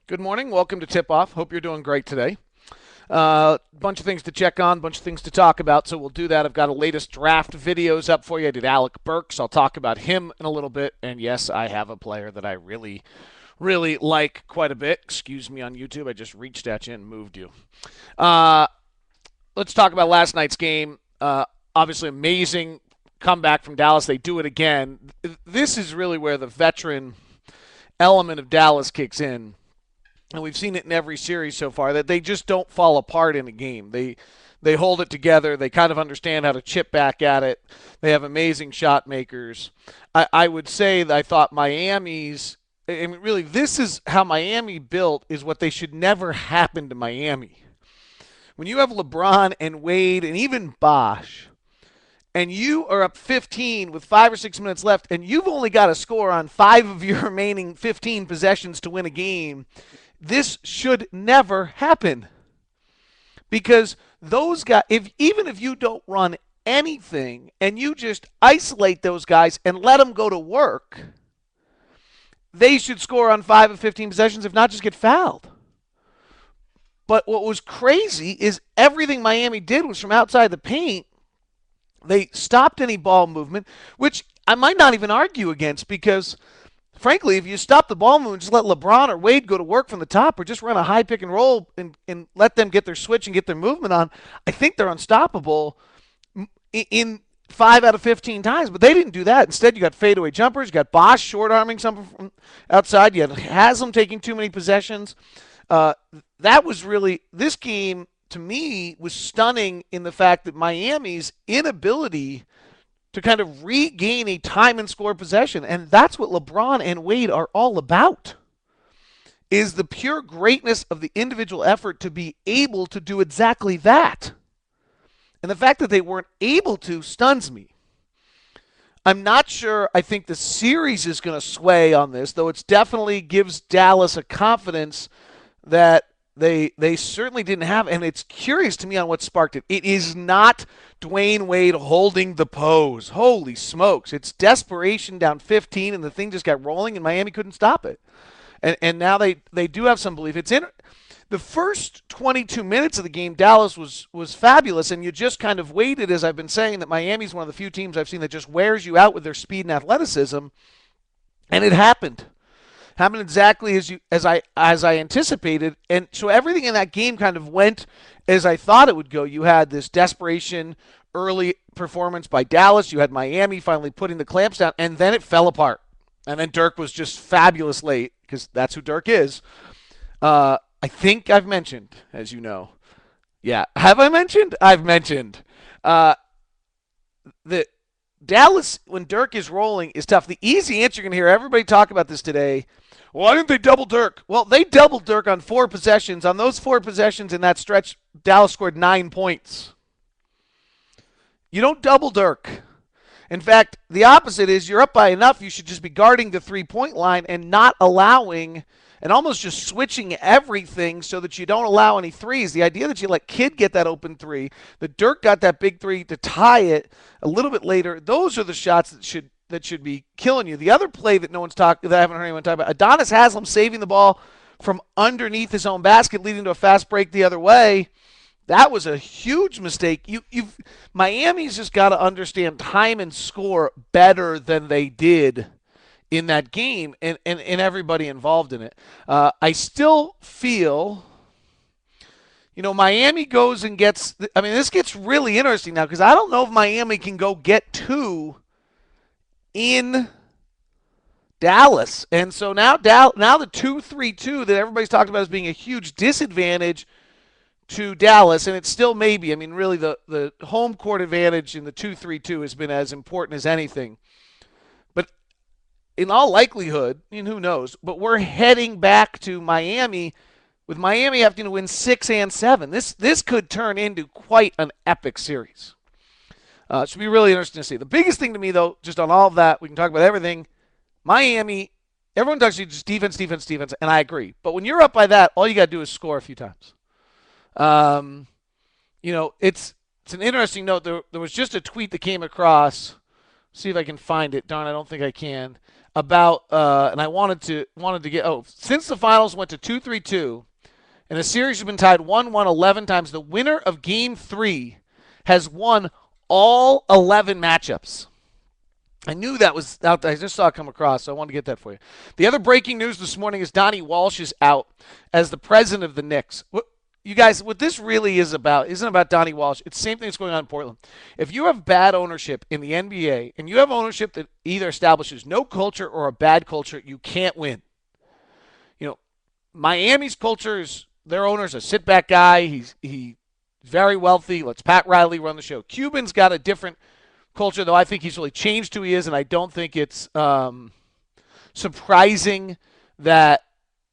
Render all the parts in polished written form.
Good morning. Welcome to Tip Off. Hope you're doing great today. Bunch of things to check on, bunch of things to talk about, so we'll do that. I've got a latest draft videos up for you. I did Alec Burks. I'll talk about him in a little bit. And yes, I have a player that I really like quite a bit. Excuse me on YouTube. I just reached at you and moved you. Uh, let's talk about last night's game. Obviously, amazing comeback from Dallas. They do it again. This is really where the veteran element of Dallas kicks in, and we've seen it in every series so far, that they just don't fall apart in a game. They hold it together. They kind of understand how to chip back at it. They have amazing shot makers. I would say that I thought Miami's, I mean, really, this is how Miami built, is what they should never happen to Miami. When you have LeBron and Wade and even Bosh, and you are up 15 with 5 or 6 minutes left, and you've only got to score on 5 of your remaining 15 possessions to win a game, this should never happen. Because those guys, even if you don't run anything and you just isolate those guys and let them go to work, they should score on 5 of 15 possessions, if not just get fouled. But what was crazy is everything Miami did was from outside the paint. They stopped any ball movement, which I might not even argue against, because frankly, if you stop the ball movement, just let LeBron or Wade go to work from the top, or just run a high pick and roll and let them get their switch and get their movement on, I think they're unstoppable in 5 out of 15 times. But they didn't do that. Instead, you got fadeaway jumpers. You got Bosh short-arming something from outside. You had Haslam taking too many possessions. That was really, this game to me was stunning in the fact that Miami's inability to kind of regain a time and score possession. And that's what LeBron and Wade are all about, is the pure greatness of the individual effort to be able to do exactly that. And the fact that they weren't able to stuns me. I'm not sure I think the series is going to sway on this, though it definitely gives Dallas a confidence that they certainly didn't have. And it's curious to me on what sparked it. It is not Dwayne Wade holding the pose. Holy smokes. It's desperation down 15, and the thing just got rolling, and Miami couldn't stop it. And now they do have some belief. It's in the first 22 minutes of the game. Dallas was fabulous, and you just kind of waited, as I've been saying, that Miami's one of the few teams I've seen that just wears you out with their speed and athleticism, and it happened. Happened exactly as I anticipated, and so everything in that game kind of went as I thought it would go. You had this desperation early performance by Dallas. You had Miami finally putting the clamps down, and then it fell apart. And then Dirk was just fabulous late, because that's who Dirk is. I think I've mentioned, as you know. Yeah, have I mentioned? I've mentioned. The Dallas, when Dirk is rolling, is tough. The easy answer, you're going to hear everybody talk about this today. Why didn't they double Dirk? Well, they doubled Dirk on 4 possessions. On those 4 possessions in that stretch, Dallas scored 9 points. You don't double Dirk. In fact, the opposite is, you're up by enough, you should just be guarding the three-point line and not allowing, and almost just switching everything so that you don't allow any threes. The idea that you let Kidd get that open three, that Dirk got that big three to tie it a little bit later, those are the shots that should be killing you. The other play that no one's talked, that I haven't heard anyone talk about, Adonis Haslam saving the ball from underneath his own basket, leading to a fast break the other way. That was a huge mistake. Miami's just got to understand time and score better than they did in that game, and everybody involved in it. I still feel, Miami goes and gets, this gets really interesting now, because I don't know if Miami can go get 2 in Dallas. And so now the 2-3-2 that everybody's talked about as being a huge disadvantage to Dallas, and it still may be. Really, the home court advantage in the 2-3-2 has been as important as anything. But in all likelihood, who knows, but we're heading back to Miami, with Miami having to win 6 and 7. This could turn into quite an epic series. It should be really interesting to see. The biggest thing to me, though, just on all of that, we can talk about everything. Miami, everyone talks to you just defense, and I agree. But when you're up by that, all you got to do is score a few times. It's an interesting note. There was just a tweet that came across. See if I can find it. Darn, I don't think I can. about, and I wanted to get. Oh, since the finals went to 2-3-2, and the series has been tied 1-1 11 times, the winner of Game 3 has won all 11 matchups. I knew that was out there. I just saw it come across, so I wanted to get that for you. The other breaking news this morning is Donnie Walsh is out as the president of the Knicks. You guys, what this really is about isn't about Donnie Walsh. It's the same thing that's going on in Portland. If you have bad ownership in the NBA and you have ownership that either establishes no culture or a bad culture, you can't win. You know, Miami's culture is their owner's a sit-back guy. He's very wealthy. Lets Pat Riley run the show. Cuban's got a different culture, though I think he's really changed who he is, and I don't think it's surprising that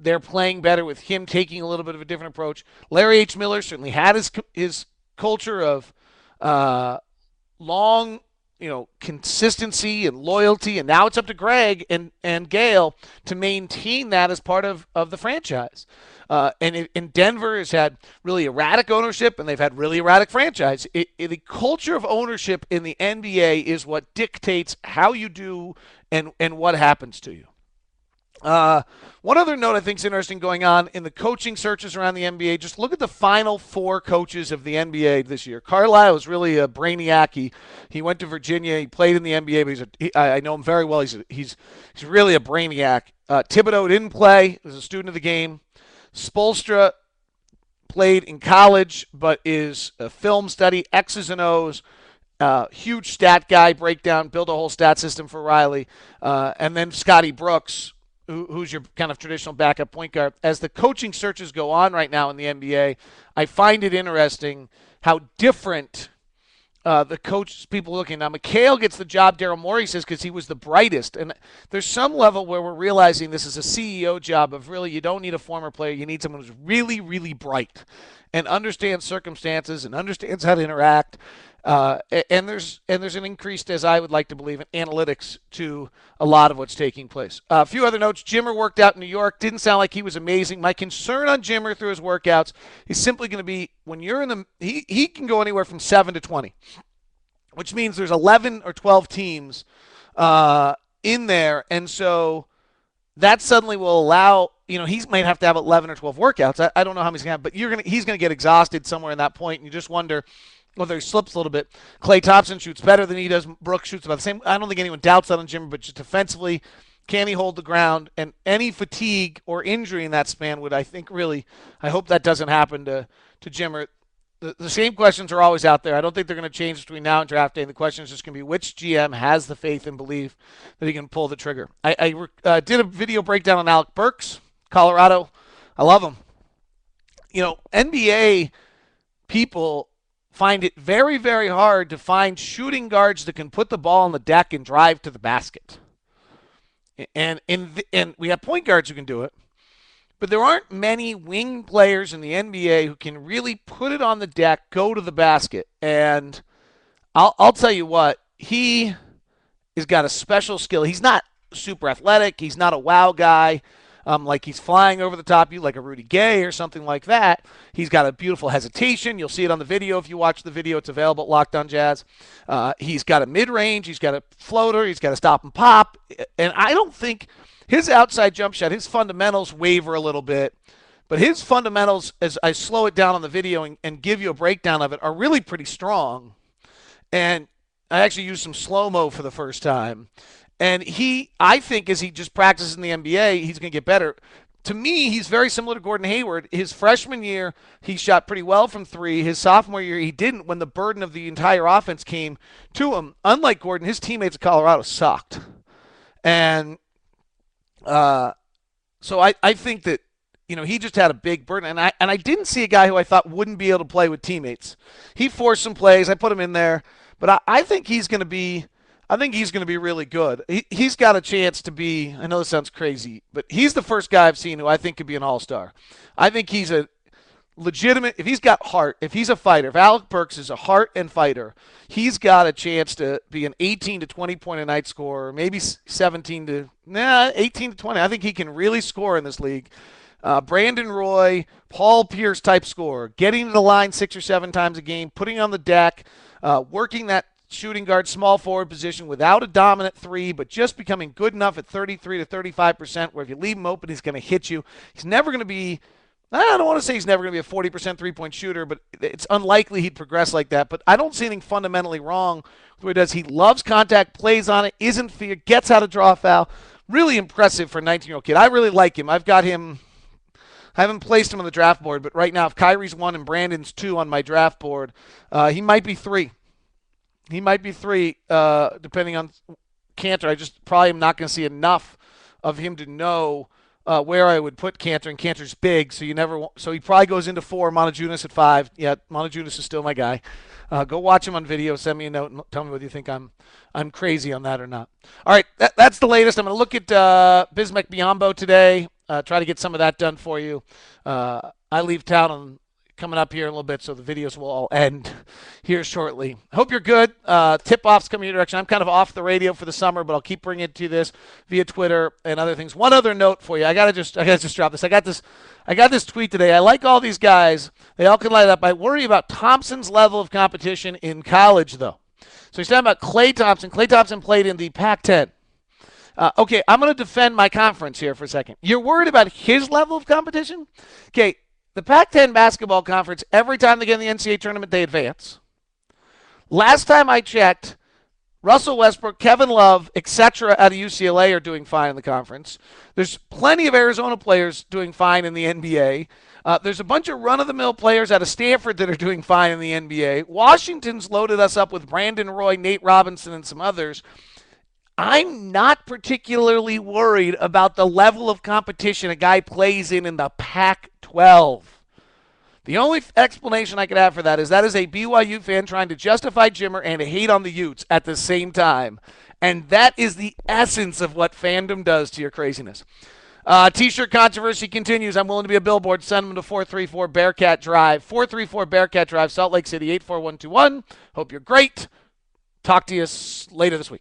they're playing better with him taking a little bit of a different approach. Larry H. Miller certainly had his culture of long, consistency and loyalty, and now it's up to Greg and Gail to maintain that as part of the franchise. And in Denver has had really erratic ownership, and they've had really erratic franchise. The culture of ownership in the NBA is what dictates how you do and what happens to you. One other note I think is interesting going on in the coaching searches around the NBA. Just look at the final 4 coaches of the NBA this year. Carlisle is really a brainiac. He went to Virginia. He played in the NBA, but I know him very well. He's really a brainiac. Thibodeau didn't play. He was a student of the game. Spoelstra played in college, but is a film study, X's and O's. Huge stat guy, breakdown, build a whole stat system for Riley. And then Scotty Brooks, who's your kind of traditional backup point guard. As the coaching searches go on right now in the NBA, I find it interesting how different the coaches, people looking. Now, McHale gets the job, Daryl Morey says, because he was the brightest. And there's some level where we're realizing this is a CEO job of really you don't need a former player. You need someone who's really, really bright and understands circumstances and understands how to interact. And there's an increased, as I would like to believe, in analytics to a lot of what's taking place. A few other notes. Jimmer worked out in New York. Didn't sound like he was amazing. My concern on Jimmer through his workouts is simply going to be when you're in the he can go anywhere from 7 to 20, which means there's 11 or 12 teams in there, and so that suddenly will allow. He might have to have 11 or 12 workouts. I don't know how many he's going to have, but he's going to get exhausted somewhere in that point, and you just wonder whether he slips a little bit. Klay Thompson shoots better than he does. Brooks shoots about the same. I don't think anyone doubts that on Jimmer, but just defensively, can he hold the ground? And any fatigue or injury in that span would, I think, really, I hope that doesn't happen to Jimmer. The same questions are always out there. I don't think they're going to change between now and draft day. And the question is just going to be which GM has the faith and belief that he can pull the trigger. I did a video breakdown on Alec Burks, Colorado. I love him. NBA people find it very, very hard to find shooting guards that can put the ball on the deck and drive to the basket. And we have point guards who can do it. But there aren't many wing players in the NBA who can really put it on the deck, go to the basket. And I'll tell you what, he has got a special skill. He's not super athletic. He's not a wow guy. Like he's flying over the top of you like a Rudy Gay or something like that. He's got a beautiful hesitation. You'll see it on the video if you watch the video. It's available at Locked On Jazz. He's got a mid-range. He's got a floater. He's got a stop and pop. And I don't think his outside jump shot, his fundamentals waver a little bit. But his fundamentals, as I slow it down on the video and give you a breakdown of it, are really pretty strong. And I actually used some slow-mo for the first time. And I think as he just practices in the NBA, he's going to get better. To me, he's very similar to Gordon Hayward. His freshman year, he shot pretty well from 3. His sophomore year, he didn't when the burden of the entire offense came to him. Unlike Gordon, his teammates at Colorado sucked. And so I think that, he just had a big burden. And I didn't see a guy who I thought wouldn't be able to play with teammates. He forced some plays. I put him in there. But I think he's going to be really good. He's got a chance to be, I know this sounds crazy, but he's the first guy I've seen who I think could be an all-star. I think he's a legitimate, if he's got heart, if he's a fighter, if Alec Burks is a heart and fighter, he's got a chance to be an 18 to 20 point a night scorer, maybe 18 to 20. I think he can really score in this league. Brandon Roy, Paul Pierce type scorer, getting to the line 6 or 7 times a game, putting on the deck, working that shooting guard, small forward position without a dominant three, but just becoming good enough at 33 to 35%, where if you leave him open, he's going to hit you. He's never going to be, I don't want to say he's never going to be a 40% three-point shooter, but it's unlikely he'd progress like that. But I don't see anything fundamentally wrong with what he does. He loves contact, plays on it, isn't feared, gets how to draw a foul. Really impressive for a 19-year-old kid. I really like him. I've got him. I haven't placed him on the draft board, but right now, if Kyrie's 1 and Brandon's 2 on my draft board, he might be 3. He might be 3, depending on Cantor. I just probably am not going to see enough of him to know where I would put Cantor, and Cantor's big, so so he probably goes into 4. Montejunas at 5. Yeah, Montejunas is still my guy. Go watch him on video. Send me a note and tell me whether you think I'm crazy on that or not. All right, that's the latest. I'm going to look at Bismack Biyombo today. Try to get some of that done for you. I leave town coming up here in a little bit, so the videos will all end here shortly. Hope you're good. Tip-offs coming your direction. I'm kind of off the radio for the summer, but I'll keep bringing it to this via Twitter and other things. One other note for you. I gotta just drop this. I got this tweet today. I like all these guys. They all can light up. I worry about Thompson's level of competition in college, though. So he's talking about Klay Thompson. Klay Thompson played in the Pac-10. Okay, I'm going to defend my conference here for a second. You're worried about his level of competition? Okay, the Pac-10 basketball conference, every time they get in the NCAA tournament, they advance. Last time I checked, Russell Westbrook, Kevin Love, etc. out of UCLA are doing fine in the conference. There's plenty of Arizona players doing fine in the NBA. There's a bunch of run-of-the-mill players out of Stanford that are doing fine in the NBA. Washington's loaded us up with Brandon Roy, Nate Robinson, and some others. I'm not particularly worried about the level of competition a guy plays in the Pac-12. The only explanation I could have for that is a BYU fan trying to justify Jimmer and hate on the Utes at the same time. And that is the essence of what fandom does to your craziness. T-shirt controversy continues. I'm willing to be a billboard. Send them to 434 Bearcat Drive. 434 Bearcat Drive, Salt Lake City, 84121. Hope you're great. Talk to you later this week.